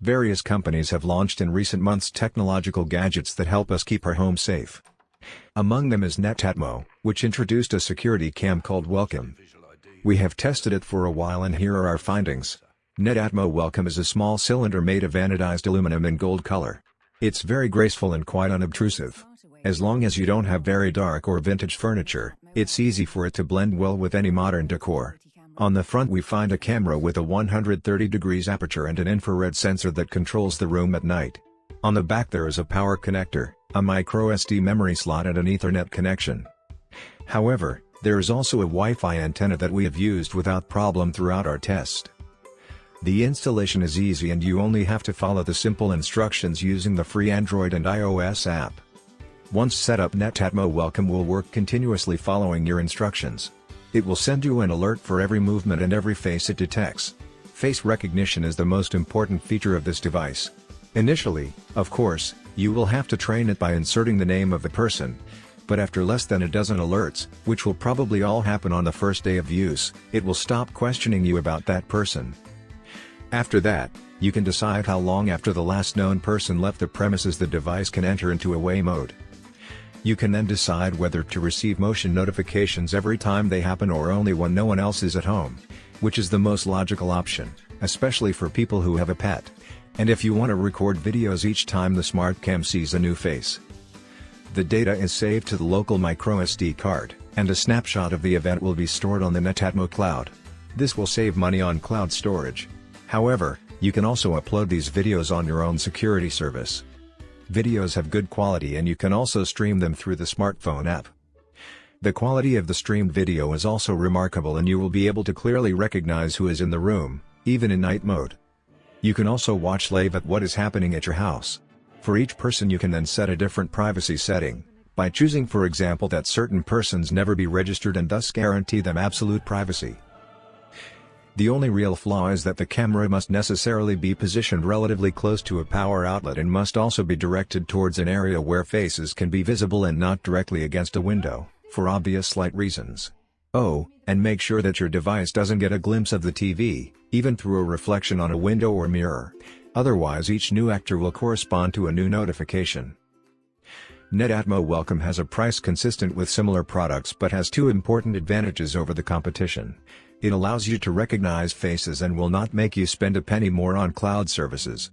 Various companies have launched in recent months technological gadgets that help us keep our home safe. Among them is Netatmo, which introduced a security cam called Welcome. We have tested it for a while and here are our findings. Netatmo Welcome is a small cylinder made of anodized aluminum in gold color. It's very graceful and quite unobtrusive. As long as you don't have very dark or vintage furniture, it's easy for it to blend well with any modern decor. On the front we find a camera with a 130 degrees aperture and an infrared sensor that controls the room at night. On the back there is a power connector, a microSD memory slot and an Ethernet connection. However, there is also a Wi-Fi antenna that we have used without problem throughout our test. The installation is easy and you only have to follow the simple instructions using the free Android and iOS app. Once set up, Netatmo Welcome will work continuously following your instructions. It will send you an alert for every movement and every face it detects. Face recognition is the most important feature of this device. Initially, of course, you will have to train it by inserting the name of the person, but after less than a dozen alerts, which will probably all happen on the first day of use, it will stop questioning you about that person. After that, you can decide how long after the last known person left the premises the device can enter into away mode. You can then decide whether to receive motion notifications every time they happen or only when no one else is at home, which is the most logical option, especially for people who have a pet, and if you want to record videos each time the smart cam sees a new face. The data is saved to the local microSD card, and a snapshot of the event will be stored on the Netatmo cloud. This will save money on cloud storage. However, you can also upload these videos on your own security service. Videos have good quality and you can also stream them through the smartphone app. The quality of the streamed video is also remarkable and you will be able to clearly recognize who is in the room, even in night mode. You can also watch live at what is happening at your house. For each person you can then set a different privacy setting, by choosing for example that certain persons never be registered and thus guarantee them absolute privacy. The only real flaw is that the camera must necessarily be positioned relatively close to a power outlet and must also be directed towards an area where faces can be visible and not directly against a window, for obvious light reasons. Oh, and make sure that your device doesn't get a glimpse of the TV, even through a reflection on a window or mirror. Otherwise each new actor will correspond to a new notification. Netatmo Welcome has a price consistent with similar products but has two important advantages over the competition. It allows you to recognize faces and will not make you spend a penny more on cloud services.